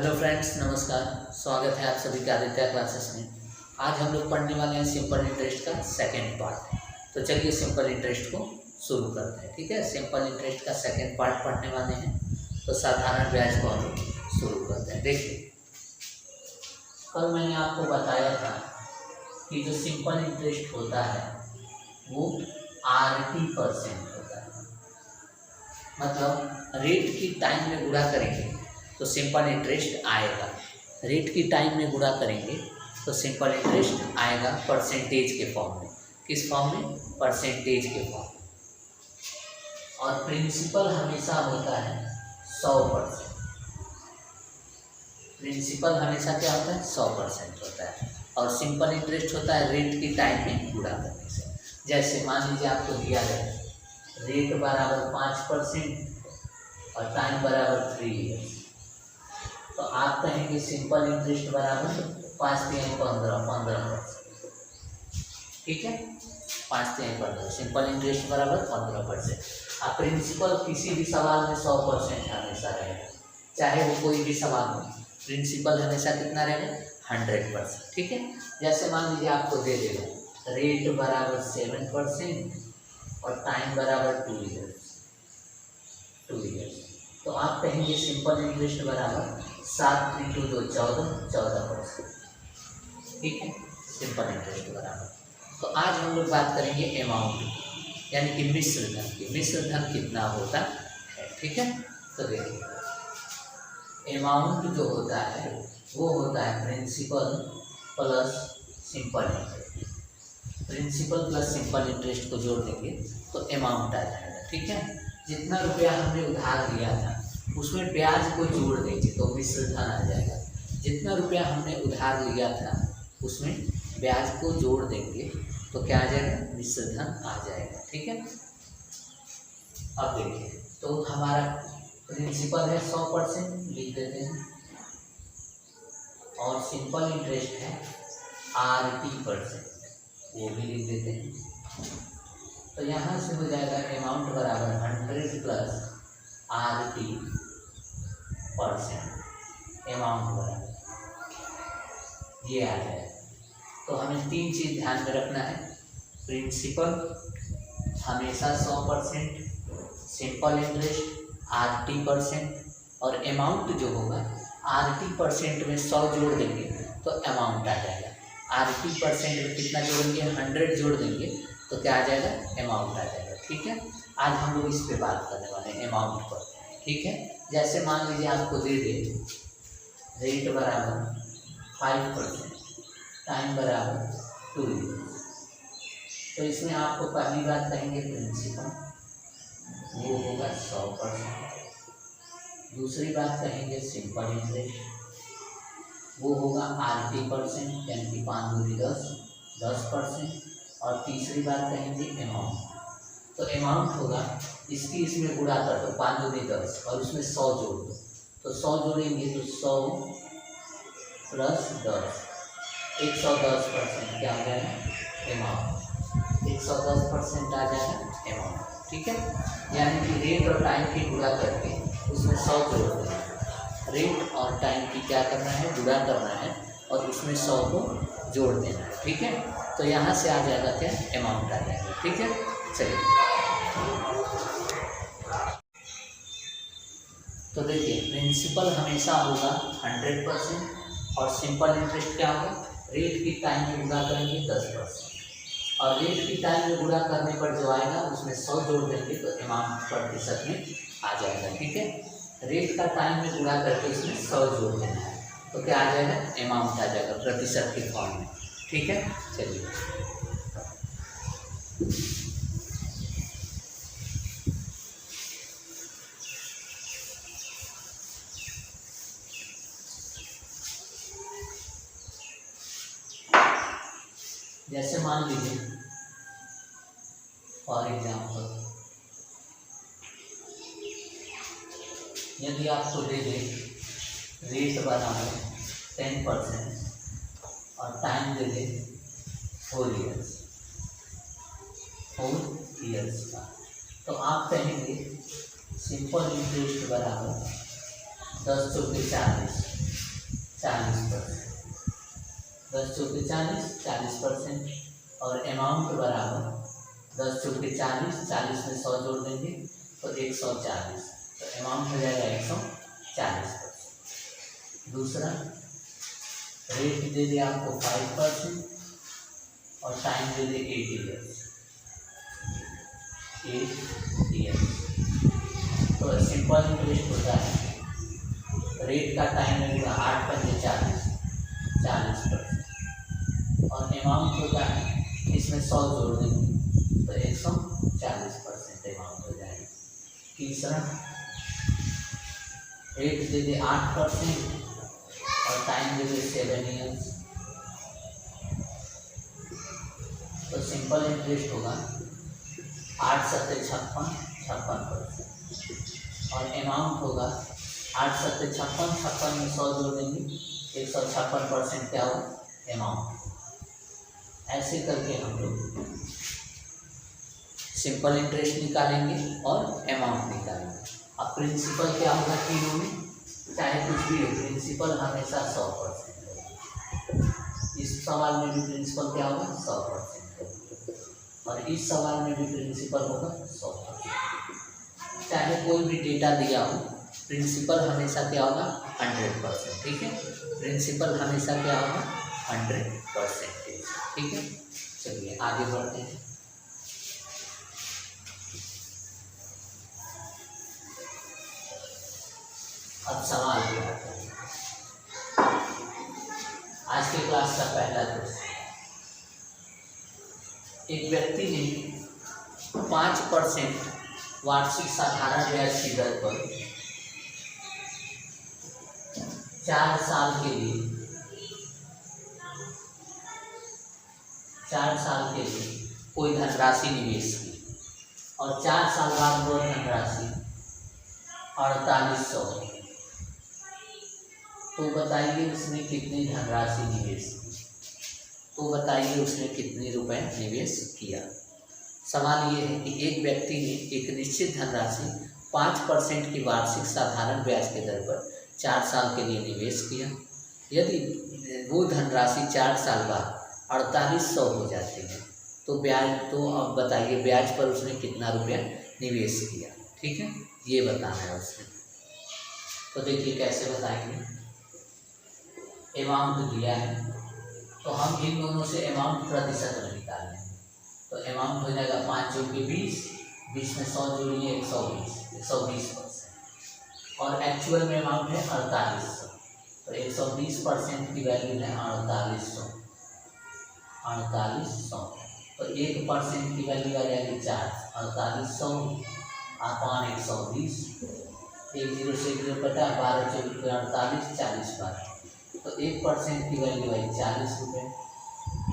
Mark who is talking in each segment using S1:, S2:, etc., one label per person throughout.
S1: Hello friends, नमस्कार। स्वागत है आप सभी का आदित्य क्लासेस में। आज हम लोग पढ़ने वाले हैं सिंपल इंटरेस्ट का सेकंड पार्ट। तो चलिए सिंपल इंटरेस्ट को शुरू करते हैं। ठीक है, सिंपल इंटरेस्ट का सेकंड पार्ट पढ़ने वाले हैं। तो साधारण ब्याज को हम लोग शुरू करते हैं। देखिए, कल मैंने आपको बताया था कि जो सिंपल इंटरेस्ट होता है वो RT% होता है। मतलब रेट की टाइम में गुणा करेंगे तो सिंपल इंटरेस्ट आएगा। रेट की टाइम में गुणा करेंगे तो सिंपल इंटरेस्ट आएगा परसेंटेज के फॉर्म में। किस फॉर्म में? परसेंटेज के फॉर्म में। और प्रिंसिपल हमेशा होता है 100%। प्रिंसिपल हमेशा क्या होता है? 100% होता है। और सिंपल इंटरेस्ट होता है रेट की टाइम में गुणा करने से। जैसे मान लीजिए आपको दिया है रेट बराबर 5% और टाइम बराबर 3 ईयर्स। तो आप कहेंगे सिंपल इंटरेस्ट बराबर 5×15। ठीक है, 5×15 सिंपल इंटरेस्ट बराबर 15%। अब प्रिंसिपल किसी भी सवाल में 100% हमेशा रहेगा, चाहे वो कोई भी सवाल हो। प्रिंसिपल हमेशा कितना रहेगा? 100%। ठीक है, जैसे मान लीजिए आपको दे देगा रेट बराबर 7% और टाइम बराबर 2 ईयर्स। तो आप कहेंगे सिंपल इंटरेस्ट बराबर 7×2 14%। ठीक है, सिंपल इंटरेस्ट बराबर। तो आज हम लोग बात करेंगे अमाउंट की, यानी कि मिश्र धन की। मिश्र धन कितना होता है? ठीक है, तो देखिए अमाउंट जो होता है वो होता है principal plus simple interest. Principal plus simple interest को जोड़ देंगे तो अमाउंट आ जाएगा। ठीक है, जितना रुपया हमने उधार लिया था उसमें ब्याज को जोड़ देंगे तो मिश्र धन आ जाएगा। जितना रुपया हमने उधार लिया था उसमें ब्याज को जोड़ देंगे तो क्या आ जाएगा? मिश्र धन आ जाएगा। ठीक है, अब देखिए, तो हमारा प्रिंसिपल है 100%, लिख देते हैं। और सिंपल इंटरेस्ट है RT%, वो भी लिख देते हैं। तो यहाँ से हो जाएगा अमाउंट बराबर 100 प्लस RT%। अमाउंट बराबर ये आ जाएगा। तो हमें तीन चीज़ ध्यान में रखना है। प्रिंसिपल हमेशा 100%, सिंपल इंटरेस्ट RT%, और अमाउंट जो होगा RT% में 100 जोड़ देंगे तो अमाउंट आ जाएगा। RT% में कितना जोड़ेंगे? 100 जोड़ देंगे तो क्या आ जाएगा? अमाउंट आ जाएगा। ठीक है, आज हम लोग इस पे बात करने वाले हैं, अमाउंट पर। ठीक है, जैसे मान लीजिए आपको दे दे रेट बराबर 5%, टाइम बराबर 2 ईयर्स। तो इसमें आपको पहली बात कहेंगे प्रिंसिपल वो होगा 100%। दूसरी बात कहेंगे सिंपल इंटरेस्ट वो होगा RT%, यानी कि 5×10 और तीसरी बात कहेंगे अमाउंट। तो अमाउंट होगा इसकी इसमें गुणा कर दो 5×10 और उसमें 100 जोड़ दो। तो 100 जोड़ेंगे तो 100 प्लस 10 110% क्या आ जाएगा? अमाउंट। 110% आ जाएगा अमाउंट। ठीक है, यानी कि रेट और टाइम की गुणा करके उसमें 100 जोड़ देना है। रेट और टाइम की क्या करना है? गुणा करना है और उसमें 100 को जोड़ देना है। ठीक है, तो यहाँ से आ जाएगा क्या? अमाउंट आ जाएगा। ठीक है, चलिए तो देखिए प्रिंसिपल हमेशा होगा 100% और सिंपल इंटरेस्ट क्या होगा? रेट की टाइम में गुणा करेंगे 10%, और रेट की टाइम में गुणा करने पर जो आएगा उसमें 100 जोड़ देंगे तो अमाउंट प्रतिशत में आ जाएगा। ठीक है, रेट का टाइम में गुणा करके इसमें 100 जोड़ देना है तो क्या आ जाएगा? अमाउंट आ जाएगा प्रतिशत के फॉर्म में। ठीक है, चलिए जैसे मान लीजिए फॉर एग्जाम्पल यदि आपको दे दें रेट बराबर 10% और टाइम दे दें 4 ईयर्स का, तो आप कहेंगे सिंपल इंटरेस्ट बराबर 10×40 40%, 10 चौके 40, 40%। और अमाउंट बराबर 10 चौके 40, 40 में 100 जोड़ देंगे तो 140, तो अमाउंट हो जाएगा 140%। दूसरा रेट दे दिया आपको 5% और टाइम दे दे 8 ईयर्स। तो सिंपल इंटरेस्ट होता है, रेट का टाइम लगेगा 8 पंजे 40% और अमाउंट होता है इसमें 100 जोड़ देंगे तो 140% अमाउंट हो जाएगा। तीसरा रेट दे दे 8% और टाइम दे दे 7 ईयर्स, तो सिंपल इंटरेस्ट होगा 8 सत्ते 56% और अमाउंट होगा 8 सत्ते 56 में 100 जोड़ देंगे 156% क्या हो अमाउंट। ऐसे करके हम लोग सिंपल इंटरेस्ट निकालेंगे और अमाउंट निकालेंगे। अब प्रिंसिपल क्या होगा तीनों में, चाहे कुछ भी हो, प्रिंसिपल हमेशा 100% होगा। इस सवाल में भी प्रिंसिपल क्या होगा 100% और इस सवाल में भी प्रिंसिपल होगा 100%। चाहे कोई भी डेटा दिया हो, प्रिंसिपल हमेशा क्या होगा 100%। ठीक है, प्रिंसिपल हमेशा क्या होगा 100%। ठीक है, चलिए आगे बढ़ते हैं। अब सवाल पे आते हैं। आज के क्लास का पहला क्वेश्चन, एक व्यक्ति ने 5% वार्षिक साधारण ब्याज की दर पर 4 साल के लिए 4 साल के लिए कोई धनराशि निवेश की और 4 साल बाद वह धनराशि 4800, तो बताइए उसने कितनी धनराशि निवेश की। तो बताइए उसने कितने रुपए निवेश किया। सवाल ये है कि एक व्यक्ति ने एक निश्चित धनराशि 5% की वार्षिक साधारण ब्याज के दर पर 4 साल के लिए निवेश किया। यदि वो धनराशि 4 साल बाद 4800 हो जाती है तो अब बताइए ब्याज पर उसने कितना रुपया निवेश किया। ठीक है, ये बताना है उसने। तो देखिए कैसे बताएंगे। अमाउंट दिया है तो हम इन दोनों से अमाउंट प्रतिशत में निकालेंगे। तो अमाउंट हो जाएगा 5 चौके 20, 20 में 100 जोड़िए 120% और एक्चुअल में अमाउंट है 4800, तो 120% की वैल्यू है 4800। तो 1% की वैल्यू आ जाएगी 4, 4800 अपॉन 120, 1 0 से 1 0 कटा, 12 चौके 48, 40 बार, तो 1% की वैल्यू आई 40 रुपये।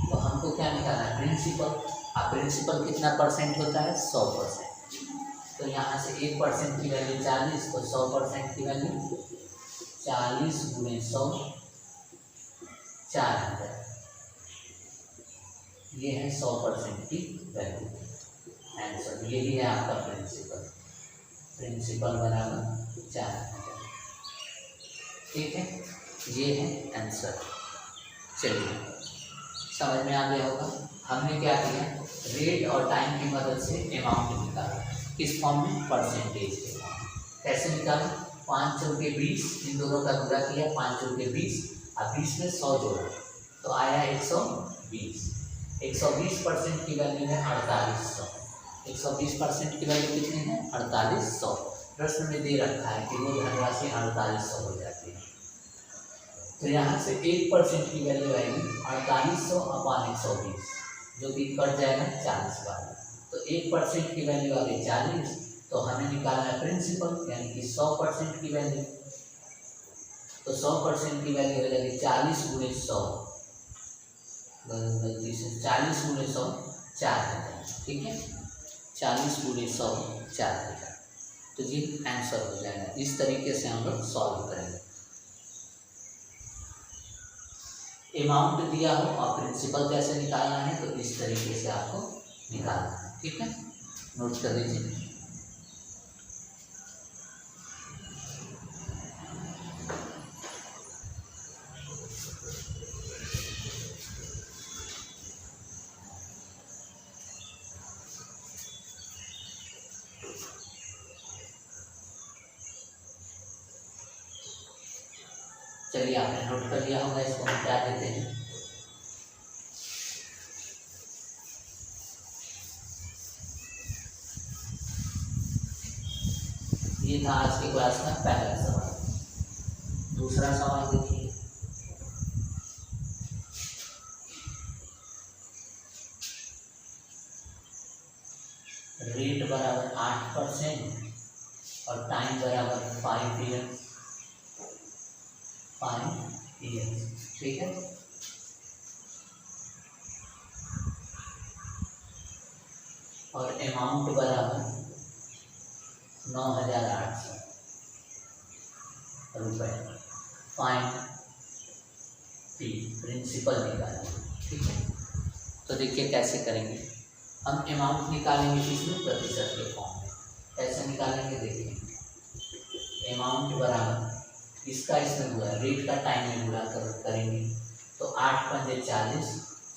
S1: तो हमको क्या निकालना है प्रिंसिपल। अब प्रिंसिपल कितना परसेंट होता है 100%। तो यहाँ से 1% की वैल्यू 40, तो 100% की वैल्यू 40 गुणे 100 4000, ये है 100% की वैल्यू। आंसर यही है आपका प्रिंसिपल। प्रिंसिपल बराबर 4000। ठीक है, ये है आंसर। चलिए समझ में आ गया होगा। हमने क्या किया, रेट और टाइम की मदद से अमाउंट निकाला। किस फॉर्म में, परसेंटेज के फॉर्म में। कैसे निकाला, 5 चौके 20, इन दोनों का गुणा किया, 5 चौके 20 और 20 में 100 जोड़ा तो आया 120। 120% की वैल्यू है 4800। 120% की वैल्यू कितनी है 4800। प्रश्न में दे रखा है कि वो धनराशि 4800 हो जाती है। तो यहाँ से 1% की वैल्यू आएगी 4800 अपॉन 120, जो कि कट जाएगा 40 बार। तो 1% की वैल्यू आ गई 40, तो हमें निकालना है प्रिंसिपल यानी कि 100% की वैल्यू। तो 100% की वैल्यू हो जाएगी 40 गुणे 100, गलती से 40 गुणे 100 4000। ठीक है, 40 गुणे 100 4000। तो ये आंसर हो जाएगा। इस तरीके से हम लोग सॉल्व करेंगे। अमाउंट दिया हो और प्रिंसिपल कैसे निकालना है, तो इस तरीके से आपको निकालना है। ठीक है, नोट कर लीजिए। चलिए आपने नोट कर लिया होगा, इसको हम क्या देते हैं। ये था आज के क्लास का पहला सवाल। दूसरा सवाल देखिए, रेट बराबर 8% और टाइम बराबर 5 ईयर्स, ठीक है। और अमाउंट बराबर 9,800 रुपये। फाइन पी, प्रिंसिपल निकालेंगे, ठीक है। तो देखिए कैसे करेंगे हम। अमाउंट निकालेंगे किसमें, प्रतिशत के फॉर्म में। कैसे निकालेंगे देखिए, अमाउंट बराबर इसका इसमें हुआ, रेट का टाइम में गुणा करेंगे। तो 8 पंजे 40,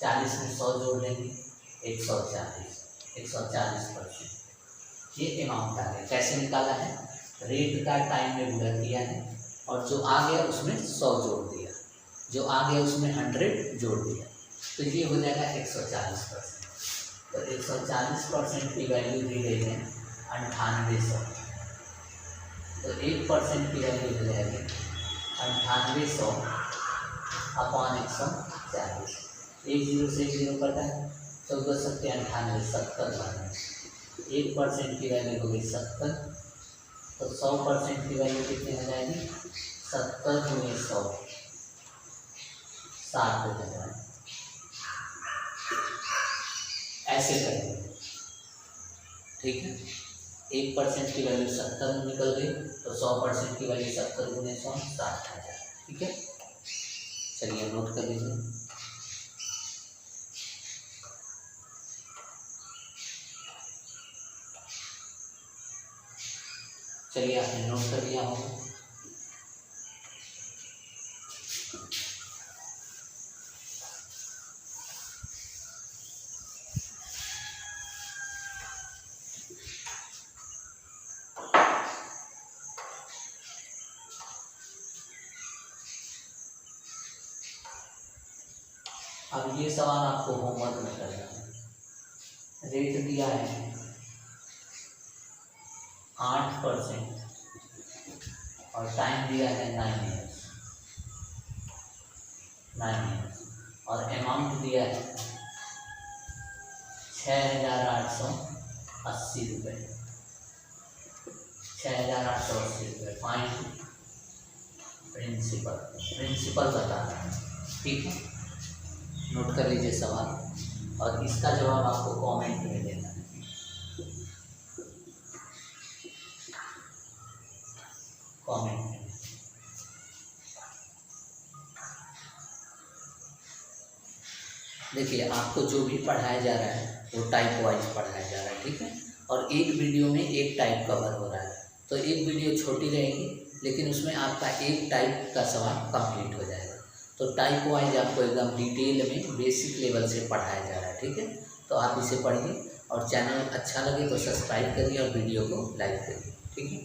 S1: 40 में 100 जोड़ देंगे, 140%। ये अमाउंट आ गया। कैसे निकाला है, रेट का टाइम में गुणा किया है और जो आ गया उसमें 100 जोड़ दिया, जो आ गया उसमें 100 जोड़ दिया, तो ये हो जाएगा 140%। तो 140% की वैल्यू दी गई है 9800। तो 1% की वैल्यू हो जाएगी 9800 अपॉन 140। 1 0 से 0 कटा है, 14 सत्ते 98, 70 बना। 1% की वैल्यू हो गई 70, तो 100% की वैल्यू कितनी हो जाएगी, 70 × 100, 60 हो जाएगा। ऐसे करेंगे, ठीक है। 1% की वैल्यू 70 में निकल गई, तो 100% की वैल्यू 70 × 100, 60 आ जाए, ठीक है। चलिए नोट कर लीजिए। चलिए आपने नोट कर लिया होगा। अब ये सवाल आपको होमवर्क में करना है। रेट दिया है 8% और टाइम दिया है 9 ईयर्स, और अमाउंट दिया है 6,880 रुपये, 6,880 रुपये। फाइन प्रिंसिपल बताना है, ठीक है। नोट कर लीजिए सवाल और इसका जवाब आपको कमेंट में देना है। कमेंट में देखिए, आपको जो भी पढ़ाया जा रहा है वो टाइप वाइज पढ़ाया जा रहा है, ठीक है। और एक वीडियो में एक टाइप कवर हो रहा है, तो एक वीडियो छोटी रहेगी लेकिन उसमें आपका एक टाइप का सवाल कंप्लीट हो जाएगा। तो टाइप वाइज आपको एकदम डिटेल में बेसिक लेवल से पढ़ाया जा रहा है, ठीक है। तो आप इसे पढ़िए और चैनल अच्छा लगे तो सब्सक्राइब करिए और वीडियो को लाइक करिए, ठीक है।